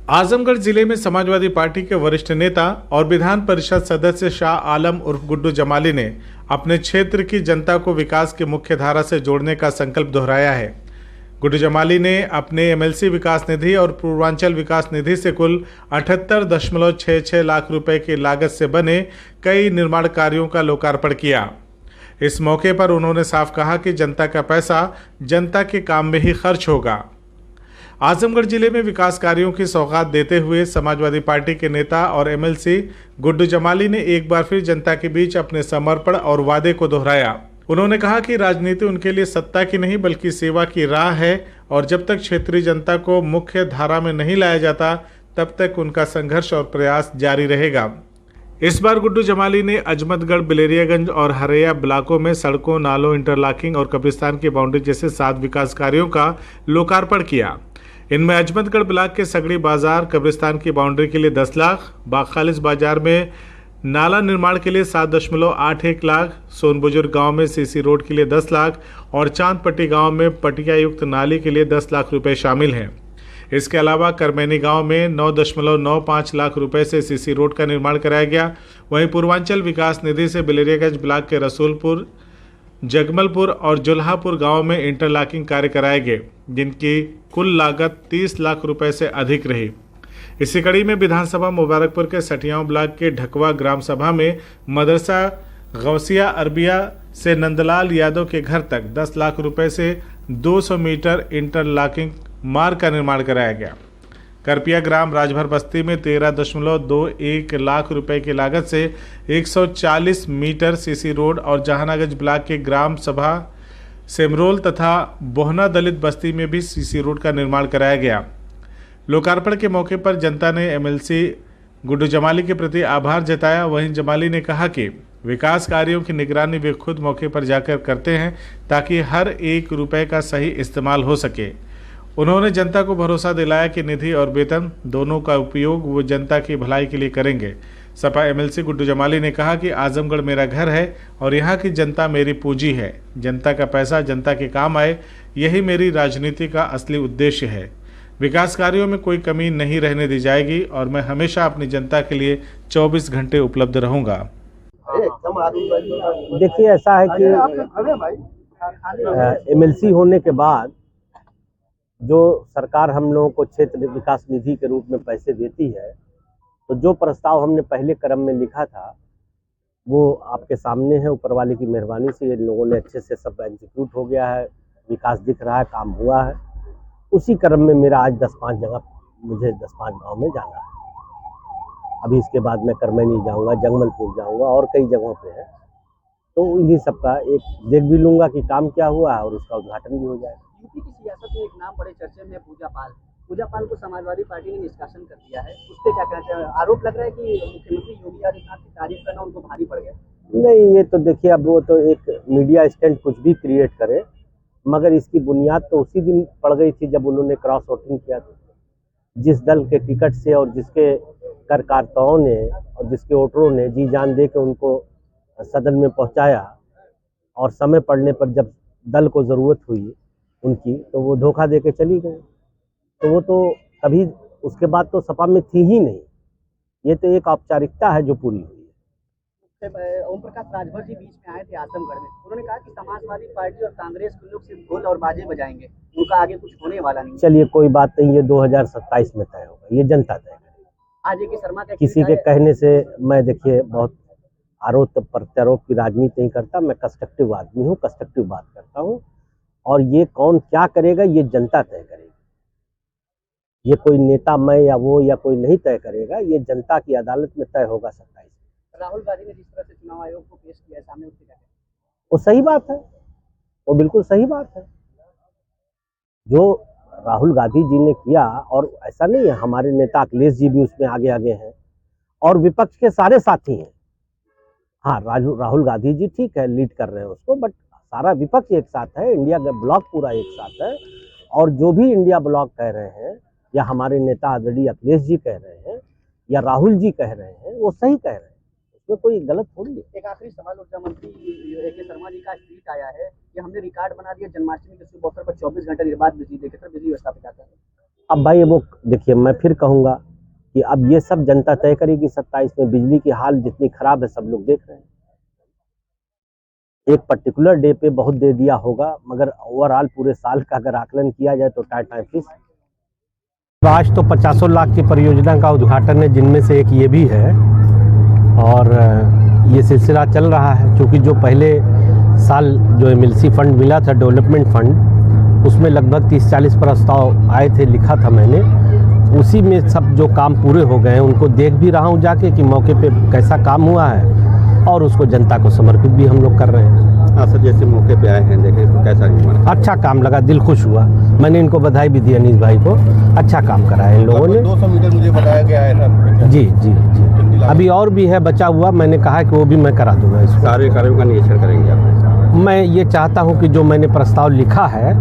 आजमगढ़ जिले में समाजवादी पार्टी के वरिष्ठ नेता और विधान परिषद सदस्य शाह आलम उर्फ गुड्डू जमाली ने अपने क्षेत्र की जनता को विकास की मुख्य धारा से जोड़ने का संकल्प दोहराया है। गुड्डू जमाली ने अपने एमएलसी विकास निधि और पूर्वांचल विकास निधि से कुल 78.66 लाख रुपए की लागत से बने कई निर्माण कार्यों का लोकार्पण किया। इस मौके पर उन्होंने साफ कहा कि जनता का पैसा जनता के काम में ही खर्च होगा। आजमगढ़ जिले में विकास कार्यों की सौगात देते हुए समाजवादी पार्टी के नेता और एमएलसी गुड्डू जमाली ने एक बार फिर जनता के बीच अपने समर्पण और वादे को दोहराया। उन्होंने कहा कि राजनीति उनके लिए सत्ता की नहीं बल्कि सेवा की राह है और जब तक क्षेत्रीय जनता को मुख्य धारा में नहीं लाया जाता तब तक उनका संघर्ष और प्रयास जारी रहेगा। इस बार गुड्डू जमाली ने अजमतगढ़, बिलेरियागंज और हरैया ब्लॉकों में सड़कों, नालों, इंटरलॉकिंग और कब्रिस्तान की बाउंड्री जैसे 7 विकास कार्यों का लोकार्पण किया। इनमें अजमतगढ़ ब्लॉक के सगड़ी बाजार कब्रिस्तान की बाउंड्री के लिए 10 लाख, बाखालिस बाजार में नाला निर्माण के लिए 7.81 लाख, सोनबुजुर्ग गांव में सीसी रोड के लिए 10 लाख और चांदपट्टी गांव में पटिया युक्त नाली के लिए 10 लाख रुपए शामिल हैं। इसके अलावा करमैनी गांव में 9.95 लाख रुपए से सीसी रोड का निर्माण कराया गया। वहीं पूर्वांचल विकास निधि से बिलेरियागंज ब्लॉक के रसूलपुर, जगमलपुर और जुल्हापुर गांव में इंटरलॉकिंग कार्य कराए गए, जिनकी कुल लागत 30 लाख रुपए से अधिक रही। इसी कड़ी में विधानसभा मुबारकपुर के सठियाओं ब्लॉक के ढकवा ग्राम सभा में मदरसा गौसिया अरबिया से नंदलाल यादव के घर तक 10 लाख रुपए से 200 मीटर इंटरलॉकिंग मार्ग का निर्माण कराया गया। करपिया ग्राम राजभर बस्ती में 13.21 लाख रुपए की लागत से 140 मीटर सीसी रोड और जहानागंज ब्लॉक के ग्राम सभा सेमरोल तथा बोहना दलित बस्ती में भी सीसी रोड का निर्माण कराया गया। लोकार्पण के मौके पर जनता ने एमएलसी गुड्डू जमाली के प्रति आभार जताया। वहीं जमाली ने कहा कि विकास कार्यों की निगरानी वे खुद मौके पर जाकर करते हैं ताकि हर एक रुपए का सही इस्तेमाल हो सके। उन्होंने जनता को भरोसा दिलाया कि निधि और वेतन दोनों का उपयोग वो जनता की भलाई के लिए करेंगे। सपा एमएलसी गुड्डू जमाली ने कहा कि आजमगढ़ मेरा घर है और यहाँ की जनता मेरी पूंजी है। जनता का पैसा जनता के काम आए, यही मेरी राजनीति का असली उद्देश्य है। विकास कार्यों में कोई कमी नहीं रहने दी जाएगी और मैं हमेशा अपनी जनता के लिए 24 घंटे उपलब्ध रहूँगा। देखिए, ऐसा है कि एमएलसी होने के बाद जो सरकार हम लोगों को क्षेत्र विकास निधि के रूप में पैसे देती है, तो जो प्रस्ताव हमने पहले क्रम में लिखा था वो आपके सामने है। ऊपर वाले की मेहरबानी से इन लोगों ने अच्छे से सब एग्जीक्यूट हो गया है, विकास दिख रहा है, काम हुआ है। उसी क्रम में मेरा आज 10-5 जगह, मुझे 10-5 गाँव में जाना है। अभी इसके बाद मैं करमैनी जाऊँगा, जगमलपुर जाऊँगा और कई जगहों पे है, तो इन्हीं सबका एक देख भी लूँगा कि काम क्या हुआ है और उसका उद्घाटन भी हो जाएगा। यूपी की सियासत में एक नाम बड़े चर्चे में पूजा पाल को समाजवादी पार्टी ने निष्कासन कर दिया है, उस पर क्या कहते हैं? आरोप लग रहा है कि मुख्यमंत्री योगी आदित्यनाथ की तारीफ करना उनको भारी पड़ गया। नहीं, ये तो देखिए, अब वो तो एक मीडिया स्टैंड कुछ भी क्रिएट करे, मगर इसकी बुनियाद तो उसी दिन पड़ गई थी जब उन्होंने क्रॉस वोटिंग किया था। जिस दल के टिकट से और जिसके कार्यकर्ताओं ने और जिसके वोटरों ने जी जान दे के उनको सदन में पहुंचाया और समय पड़ने पर जब दल को ज़रूरत हुई उनकी, तो वो धोखा दे के चली गई। तो वो तो कभी उसके बाद तो सपा में थी ही नहीं। ये तो एक औपचारिकता है जो पूरी हुई है। ओम प्रकाश राजभर जी बीच में आए थे आजमगढ़ में, उन्होंने कहा कि समाजवादी पार्टी और कांग्रेस के लोग सिर्फ ढोल और बाजे बजाएंगे, उनका आगे कुछ होने वाला नहीं। चलिए, कोई बात नहीं, ये 2027 में तय होगा, ये जनता तय करेगी। आज एक शर्मा किसी के कहने से मैं, देखिए, बहुत आरोप प्रत्यारोप की राजनीति नहीं करता। मैं कंस्ट्रक्टिव आदमी हूँ, कंस्ट्रक्टिव बात करता हूँ, और ये कौन क्या करेगा ये जनता तय करेगी। ये कोई नेता, मैं या वो या कोई नहीं तय करेगा, ये जनता की अदालत में तय होगा 27। राहुल गांधी ने जिस तरह से चुनाव आयोग को पेश किया है सामने, उससे क्या कहें? वो सही बात है, वो बिल्कुल सही बात है जो राहुल गांधी जी ने किया। और ऐसा नहीं है, हमारे नेता अखिलेश जी भी उसमें आगे आगे हैं और विपक्ष के सारे साथी हैं। हाँ, राहुल गांधी जी ठीक है, लीड कर रहे हैं उसको, बट सारा विपक्ष एक साथ है, इंडिया का ब्लॉक पूरा एक साथ है। और जो भी इंडिया ब्लॉक कह रहे हैं या हमारे नेता आदरणीय अखिलेश जी कह रहे हैं या राहुल जी कह रहे हैं, वो सही कह रहे हैं, उसमें कोई गलत थोड़ी है। एक आखिरी सवाल, ऊर्जा मंत्री के शर्मा जी का ट्वीट आया है कि हमने रिकॉर्ड बना दिया, जन्माष्टमी के शुभ अवसर पर 24 घंटे निर्बाध बिजली देकर बिजली व्यवस्था पे जाता है। अब भाई वो देखिए, मैं फिर कहूँगा कि अब ये सब जनता तय करेगी 27 में। बिजली की हाल जितनी खराब है सब लोग देख रहे हैं। एक पर्टिकुलर डे पे बहुत दे दिया होगा, मगर ओवरऑल पूरे साल का अगर आकलन किया जाए तो टाटा फिश। आज तो 50 लाख की परियोजना का उद्घाटन है, जिनमें से एक ये भी है, और ये सिलसिला चल रहा है। क्योंकि जो पहले साल जो एमएलसी फंड मिला था, डेवलपमेंट फंड, उसमें लगभग 30-40 प्रस्ताव आए थे, लिखा था मैंने। उसी में सब जो काम पूरे हो गए हैं उनको देख भी रहा हूँ जाके कि मौके पे कैसा काम हुआ है, और उसको जनता को समर्पित भी हम लोग कर रहे हैं। हाँ सर, जैसे मौके पे आए हैं, देखें तो कैसा हुआ? अच्छा काम लगा, दिल खुश हुआ। मैंने इनको बधाई भी दी, अनीस भाई को। अच्छा काम करा है इन लोगों ने। 200 मीटर मुझे बताया गया है सर। जी जी जी, अभी और भी है बचा हुआ, मैंने कहा कि वो भी मैं करा दूंगा इसको। सारे कार्यों का निरीक्षण करेंगे आप? मैं ये चाहता हूँ कि जो मैंने प्रस्ताव लिखा है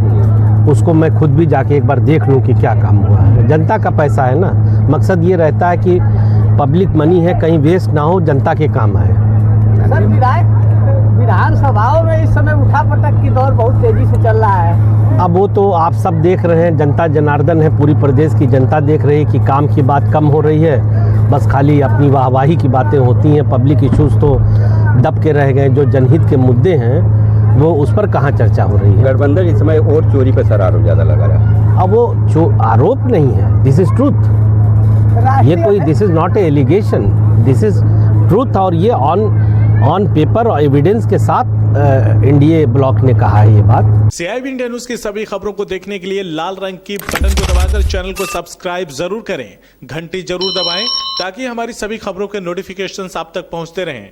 उसको मैं खुद भी जाके एक बार देख लूँ कि क्या काम हुआ है। जनता का पैसा है ना, मकसद ये रहता है कि पब्लिक मनी है, कहीं वेस्ट ना हो, जनता के काम आए। सर, विधानसभाओं में इस समय उठापटक की दौर बहुत तेजी से चल रहा है। अब वो तो आप सब देख रहे हैं, जनता जनार्दन है, पूरी प्रदेश की जनता देख रही है कि काम की बात कम हो रही है, बस खाली अपनी वाहवाही की बातें होती हैं। पब्लिक इश्यूज तो दब के रह गए, जो जनहित के मुद्दे हैं वो उस पर कहाँ चर्चा हो रही है। गठबंधन इस समय और चोरी पर सर आरोप ज़्यादा लगा रहा है। अब वो आरोप नहीं है, दिस इज ट्रूथ। ये कोई, this is not a allegation, this is truth. और ये ऑन पेपर और एविडेंस के साथ एनडीए ब्लॉक ने कहा है ये बात। CIB इंडिया न्यूज की सभी खबरों को देखने के लिए लाल रंग की बटन को दबाकर चैनल को सब्सक्राइब जरूर करें, घंटी जरूर दबाएं ताकि हमारी सभी खबरों के नोटिफिकेशंस आप तक पहुंचते रहें।